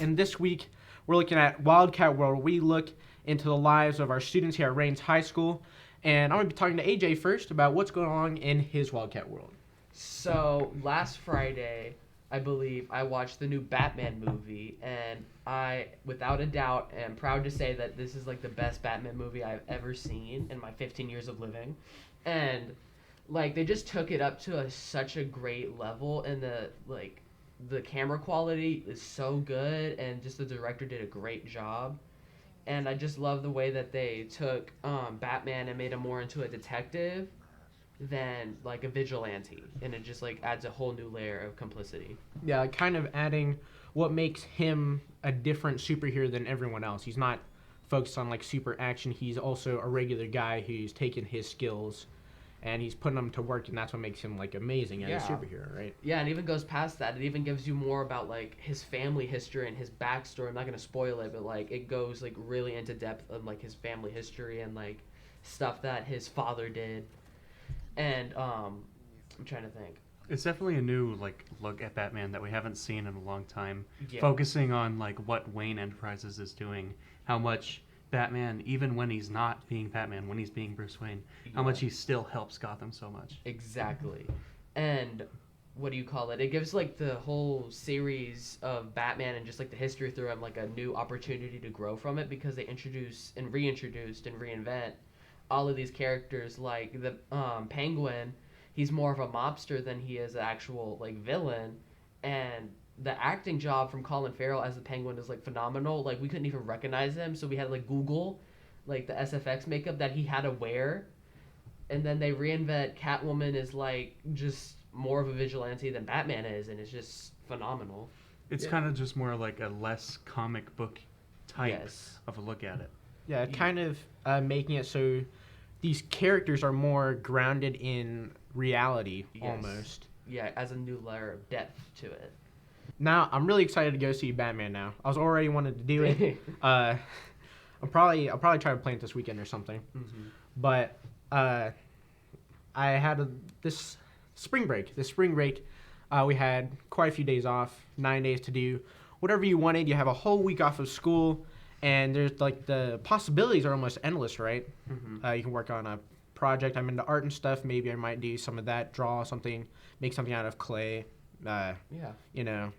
and this week we're looking at Wildcat World, where we look into the lives of our students here at Rains High School. And I'm going to be talking to AJ first about what's going on in his Wildcat World. So, last Friday, I believe, I watched the new Batman movie, and I, without a doubt, am proud to say that this is, like, the best Batman movie I've ever seen in my 15 years of living. And, like, they just took it up to such a great level, and the camera quality is so good, and just the director did a great job. And I just love the way that they took Batman and made him more into a detective than like a vigilante, and it just like adds a whole new layer of complicity. Yeah, kind of adding what makes him a different superhero than everyone else. He's not focused on like super action. He's also a regular guy who's taken his skills and he's putting them to work, and that's what makes him like amazing as a superhero, right? Yeah, and even goes past that. It even gives you more about like his family history and his backstory. I'm not gonna spoil it, but like it goes like really into depth of like his family history and like stuff that his father did. And I'm trying to think. It's definitely a new like look at Batman that we haven't seen in a long time. Yeah. Focusing on like what Wayne Enterprises is doing, how much Batman, even when he's not being Batman, when he's being Bruce Wayne, how much he still helps Gotham so much. Exactly. And what do you call it? It gives like the whole series of Batman and just like the history through him like a new opportunity to grow from it, because they introduced and reinvent all of these characters. Like the Penguin, he's more of a mobster than he is an actual like villain, and the acting job from Colin Farrell as the Penguin is like phenomenal. Like we couldn't even recognize him, so we had to like Google like the SFX makeup that he had to wear, and then they reinvent Catwoman as like just more of a vigilante than Batman is, and it's just phenomenal. It's kind of just more like a less comic book type of a look at it. Yeah, kind of making it so these characters are more grounded in reality, almost. Yeah, as a new layer of depth to it. Now, I'm really excited to go see Batman now. I was already wanted to do it. I'll probably try to plan it this weekend or something. Mm-hmm. But I had this spring break. We had quite a few days off, 9 days to do whatever you wanted. You have a whole week off of school, and there's like the possibilities are almost endless, right? Mm-hmm. You can work on a project. I'm into art and stuff. Maybe I might do some of that, draw something, make something out of clay. You know.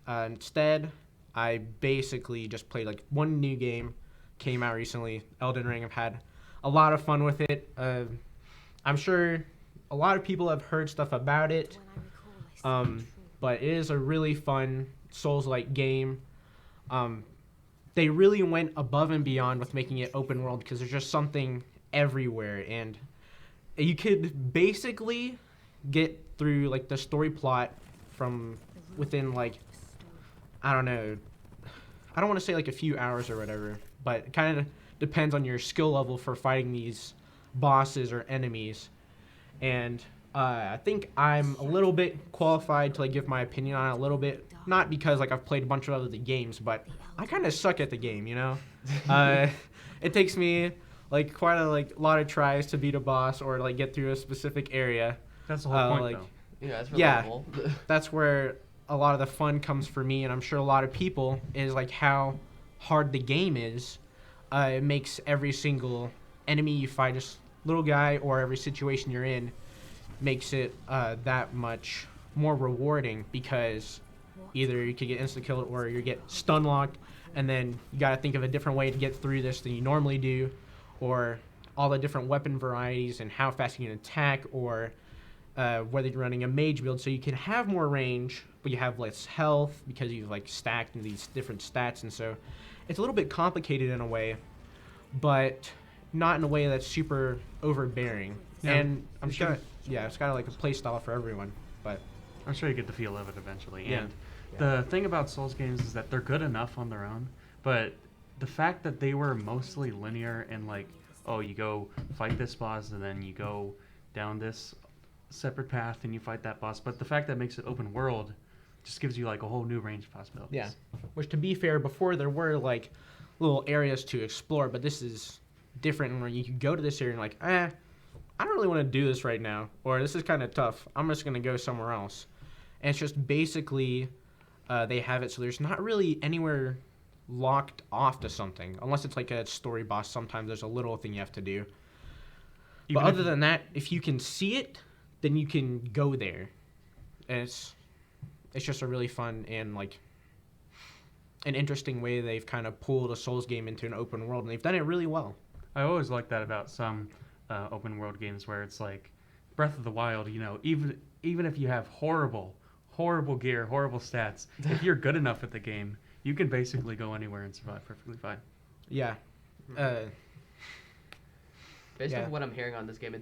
Instead, I basically just played like one new game, came out recently, Elden Ring. I've had a lot of fun with it. I'm sure a lot of people have heard stuff about it, but it is a really fun Souls-like game. They really went above and beyond with making it open world, because there's just something everywhere, and you could basically get through like the story plot from within like, I don't know, I don't want to say like a few hours or whatever, but it kind of depends on your skill level for fighting these bosses or enemies. And I think I'm a little bit qualified to like give my opinion on it a little bit, not because like I've played a bunch of other games, but I kind of suck at the game, you know. It takes me like quite a lot of tries to beat a boss or like get through a specific area. That's the whole point, though. Yeah, that's relatable. That's where a lot of the fun comes for me, and I'm sure a lot of people, is like how hard the game is. It makes every single enemy you fight, just little guy, or every situation you're in, makes it that much more rewarding, because either you could get insta-killed or you get stun-locked, and then you got to think of a different way to get through this than you normally do, or all the different weapon varieties and how fast you can attack, or whether you're running a mage build, so you can have more range, but you have less health because you've like stacked in these different stats, and so it's a little bit complicated in a way, but not in a way that's super overbearing. Yeah, and I'm sure, it's got like a play style for everyone, but I'm sure you get the feel of it eventually. Yeah. And the thing about Souls games is that they're good enough on their own, but the fact that they were mostly linear and like, oh, you go fight this boss and then you go down this separate path and you fight that boss, but the fact that it makes it open world just gives you like a whole new range of possibilities. Yeah, which, to be fair, before there were like little areas to explore, but this is different, where you could go to this area and like, I don't really want to do this right now, or this is kind of tough, I'm just going to go somewhere else. And it's just basically they have it so there's not really anywhere locked off to something unless it's like a story boss. Sometimes there's a little thing you have to do. But other than that, if you can see it, then you can go there. And it's just a really fun and like an interesting way they've kind of pulled a Souls game into an open world, and they've done it really well. I always like that about some open world games where it's like Breath of the Wild. You know, even if you have horrible gear, horrible stats, if you're good enough at the game, you can basically go anywhere and survive perfectly fine. Yeah. Based on what I'm hearing on this game,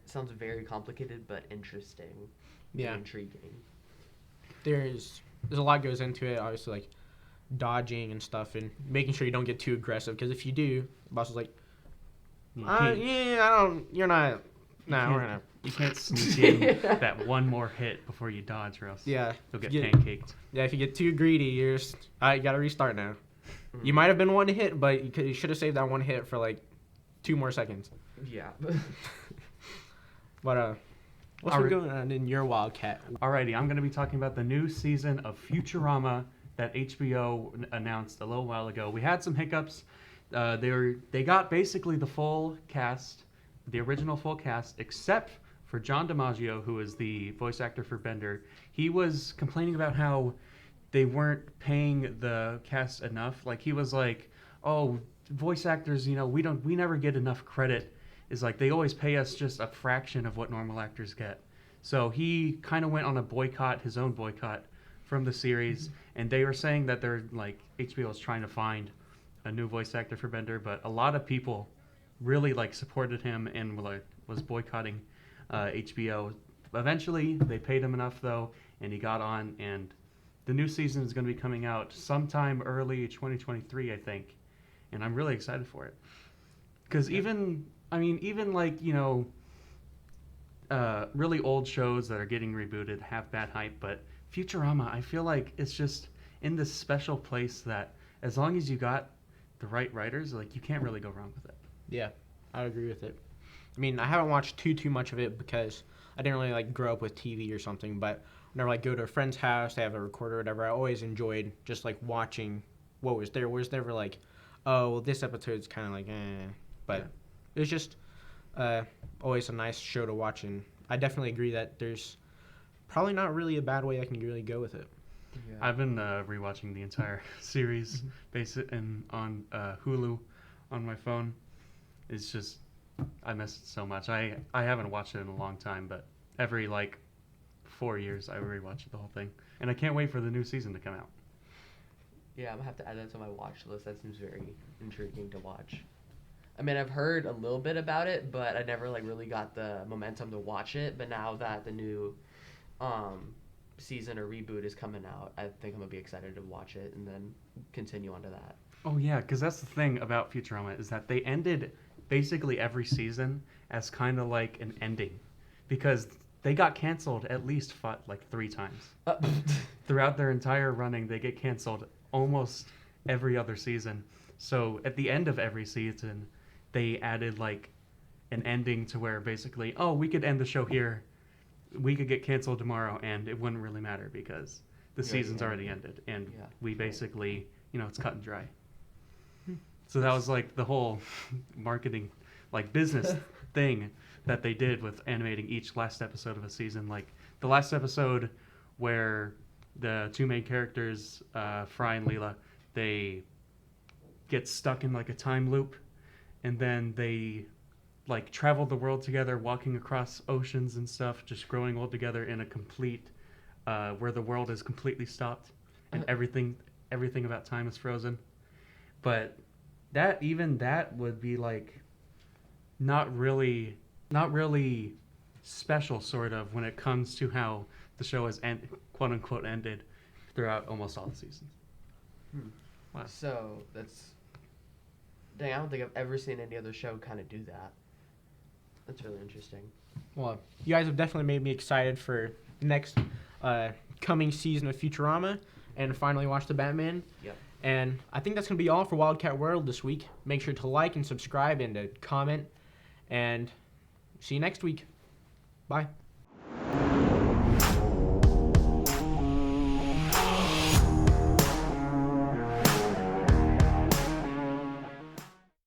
sounds very complicated but interesting. Yeah. Intriguing. There's a lot goes into it, obviously, like dodging and stuff and making sure you don't get too aggressive, because if you do, the boss is like, we're gonna. You can't sneak in that one more hit before you dodge, or else you'll get pancaked. Yeah, if you get too greedy, you gotta restart now. You might have been one hit, but you should have saved that one hit for like 2 more seconds. Yeah. But what's been going on in your Wildcat? Alrighty, I'm going to be talking about the new season of Futurama that HBO announced a little while ago. We had some hiccups. They got basically the full cast, the original full cast, except for John DiMaggio, who is the voice actor for Bender. He was complaining about how they weren't paying the cast enough. Like, he was like, "Oh, voice actors, we never get enough credit. Is like they always pay us just a fraction of what normal actors get." So he kind of went on his own boycott from the series, and they were saying that they're like HBO is trying to find a new voice actor for Bender, but a lot of people really like supported him and was boycotting HBO. Eventually, they paid him enough though, and he got on. And the new season is going to be coming out sometime early 2023, I think, and I'm really excited for it. Because even like, really old shows that are getting rebooted have bad hype, but Futurama, I feel like it's just in this special place that as long as you got the right writers, like, you can't really go wrong with it. Yeah, I agree with it. I mean, I haven't watched too much of it because I didn't really like grow up with TV or something, but whenever I go to a friend's house, they have a recorder or whatever, I always enjoyed just like watching what was there. Was never like, oh, well, this episode's kind of like, but yeah. It was just always a nice show to watch, and I definitely agree that there's probably not really a bad way I can really go with it. Yeah. I've been rewatching the entire series on Hulu on my phone. It's just, I miss it so much. I haven't watched it in a long time, but every 4 years I rewatch the whole thing, and I can't wait for the new season to come out. Yeah, I'm gonna have to add that to my watch list. That seems very intriguing to watch. I mean, I've heard a little bit about it, but I never really got the momentum to watch it. But now that the new season or reboot is coming out, I think I'm gonna be excited to watch it and then continue on to that. Oh yeah, because that's the thing about Futurama, is that they ended basically every season as kind of like an ending, because they got canceled at least 3 times. Throughout their entire running, they get canceled almost every other season. So at the end of every season, they added an ending to where basically, oh, we could end the show here, we could get canceled tomorrow, and it wouldn't really matter because the season's already ended, and we basically, it's cut and dry. So that was the whole marketing, business thing that they did with animating each last episode of a season. Like the last episode where the 2 main characters, Fry and Leela, they get stuck in a time loop, and then they travel the world together, walking across oceans and stuff, just growing old together in a complete, where the world is completely stopped and everything about time is frozen. But that would be not really special, sort of, when it comes to how the show has quote unquote ended throughout almost all the seasons. Wow. So dang, I don't think I've ever seen any other show kind of do that. That's really interesting. Well, you guys have definitely made me excited for the next coming season of Futurama and finally watch the Batman. Yep. And I think that's going to be all for Wildcat World this week. Make sure to like and subscribe and to comment. And see you next week. Bye.